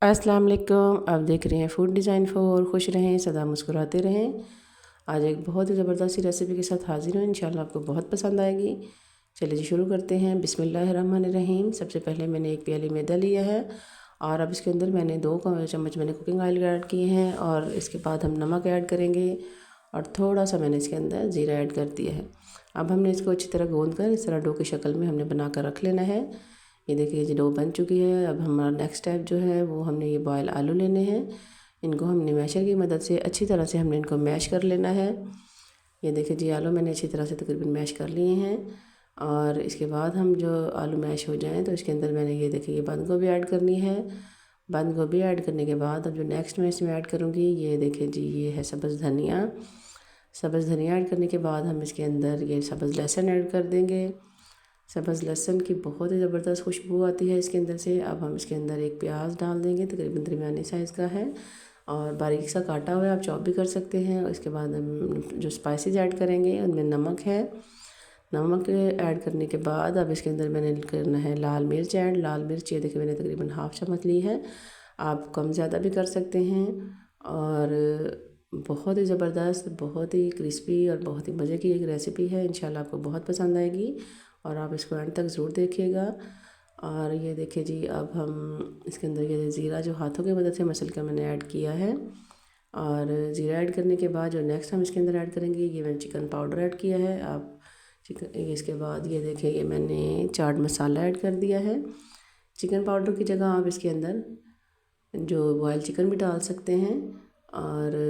अस्सलाम वालेकुम। आप देख रहे हैं फूड डिज़ाइन फॉर। खुश रहें, सदा मुस्कुराते रहें। आज एक बहुत ही ज़बरदस्त सी रेसिपी के साथ हाज़िर हूँ। इंशाल्लाह आपको बहुत पसंद आएगी। चलिए जी शुरू करते हैं। बिस्मिल्लाहिर्रहमानिर्रहीम। सबसे पहले मैंने एक प्याली मैदा लिया है और अब इसके अंदर मैंने 2 चम्मच मैंने कुकिंग ऑयल ऐड किए हैं और इसके बाद हम नमक ऐड करेंगे और थोड़ा सा मैंने इसके अंदर ज़ीरा ऐड कर दिया है। अब हमने इसको अच्छी तरह गूँध कर इस तरह डो की शक्ल में हमने बना कर रख लेना है। ये देखिए जी डो बन चुकी है। अब हमारा नेक्स्ट स्टेप जो है वो हमने ये बॉयल आलू लेने हैं। इनको हमने मैशर की मदद से अच्छी तरह से हमने इनको मैश कर लेना है। ये देखिए जी आलू मैंने अच्छी तरह से तकरीबन मैश कर लिए हैं और इसके बाद हम जो आलू मैश हो जाएं तो इसके अंदर मैंने ये देखिए ये बंद गोभी ऐड करनी है। बंद गोभी ऐड करने के बाद अब जो नेक्स्ट मैं इसमें ऐड करूँगी ये देखिए जी ये है सब्ज़ धनिया। सब्ज़ धनिया ऐड करने के बाद हम इसके अंदर ये सब्ज़ लहसुन ऐड कर देंगे। सब्ज़ लहसुन की बहुत ही ज़बरदस्त खुशबू आती है इसके अंदर से। अब हम इसके अंदर एक प्याज डाल देंगे, तकरीबन दरमियाने साइज़ का है और बारीक सा काटा हुआ है, आप चॉप भी कर सकते हैं। इसके बाद हम जो स्पाइसेस ऐड करेंगे उनमें नमक है। नमक ऐड करने के बाद अब इसके अंदर मैंने करना है लाल मिर्च ऐड। लाल मिर्च ये देखिए मैंने तकरीबन हाफ़ चम्मच ली है, आप कम ज़्यादा भी कर सकते हैं। और बहुत ही ज़बरदस्त, बहुत ही क्रिस्पी और बहुत ही मज़े की एक रेसिपी है। इंशाल्लाह आपको बहुत पसंद आएगी और आप इसको एंड तक ज़रूर देखिएगा। और ये देखिए जी अब हम इसके अंदर ये ज़ीरा जो हाथों की मदद से मसल कर मैंने ऐड किया है और ज़ीरा ऐड करने के बाद जो नेक्स्ट हम इसके अंदर ऐड करेंगे ये मैंने चिकन पाउडर ऐड किया है। आप चिकन इसके बाद ये देखिए ये मैंने चाट मसाला ऐड कर दिया है। चिकन पाउडर की जगह आप इसके अंदर जो बॉयल चिकन भी डाल सकते हैं और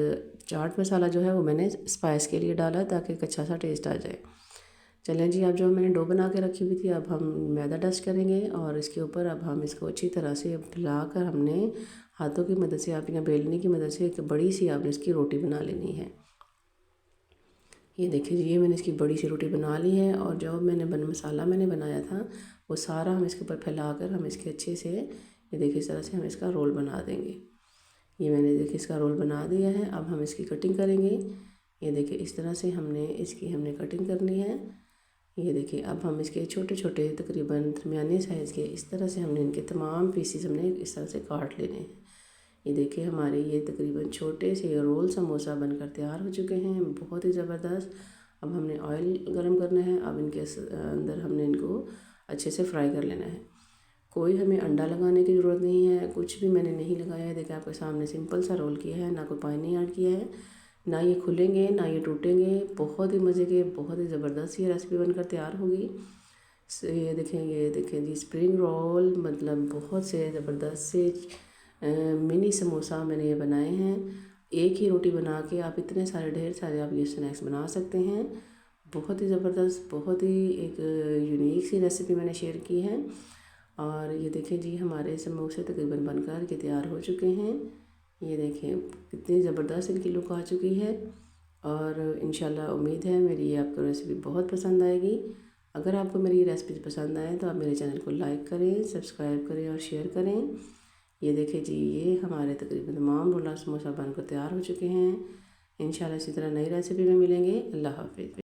चाट मसाला जो है वो मैंने स्पाइस के लिए डाला ताकि एक अच्छा सा टेस्ट आ जाए। चलें जी अब जो मैंने डो बना के रखी हुई थी अब हम मैदा डस्ट करेंगे और इसके ऊपर अब हम इसको अच्छी तरह से फैलाकर हमने हाथों की मदद से आप या बेलने की मदद से एक बड़ी सी आपने इसकी रोटी बना लेनी है। ये देखिए जी ये मैंने इसकी बड़ी सी रोटी बना ली है और जो मैंने मसाला मैंने बनाया था वो सारा हम इसके ऊपर फैलाकर हम इसके अच्छे से ये देखिए इस तरह से हम इसका रोल बना देंगे। ये मैंने देखिए इसका रोल बना दिया है। अब हम इसकी कटिंग करेंगे। ये देखिए इस तरह से हमने कटिंग करनी है। ये देखिए अब हम इसके छोटे छोटे तकरीबन दरमियाने साइज़ के इस तरह से हमने इनके तमाम पीसीस हमने इस तरह से काट लेने हैं। ये देखिए हमारे ये तकरीबन छोटे से रोल समोसा बनकर तैयार हो चुके हैं, बहुत ही ज़बरदस्त। अब हमने ऑयल गरम करना है। अब इनके अंदर हमने इनको अच्छे से फ्राई कर लेना है। कोई हमें अंडा लगाने की ज़रूरत नहीं है, कुछ भी मैंने नहीं लगाया है। देखिए आपके सामने सिंपल सा रोल किया है, ना कोई पानी ऐड किया है, ना ये खुलेंगे ना ये टूटेंगे। बहुत ही मज़े के बहुत ही ज़बरदस्त ये रेसिपी बनकर तैयार होगी। ये देखें जी स्प्रिंग रोल मतलब बहुत से ज़बरदस्त से मिनी समोसा मैंने ये बनाए हैं। एक ही रोटी बना के आप इतने सारे ढेर सारे आप ये स्नैक्स बना सकते हैं। बहुत ही ज़बरदस्त, बहुत ही एक यूनिक सी रेसिपी मैंने शेयर की है। और ये देखें जी हमारे समोसे तकरीबन बनकर के तैयार हो चुके हैं। ये देखें कितनी ज़बरदस्त इनकी लुक आ चुकी है और इंशाल्लाह उम्मीद है मेरी ये आपको रेसिपी बहुत पसंद आएगी। अगर आपको मेरी ये रेसिपी पसंद आए तो आप मेरे चैनल को लाइक करें, सब्सक्राइब करें और शेयर करें। ये देखिए जी ये हमारे तकरीबन तमाम रोला समोसा बनकर तैयार हो चुके हैं। इंशाल्लाह इसी तरह नई रेसिपी में मिलेंगे। अल्लाह हाफ़िज़।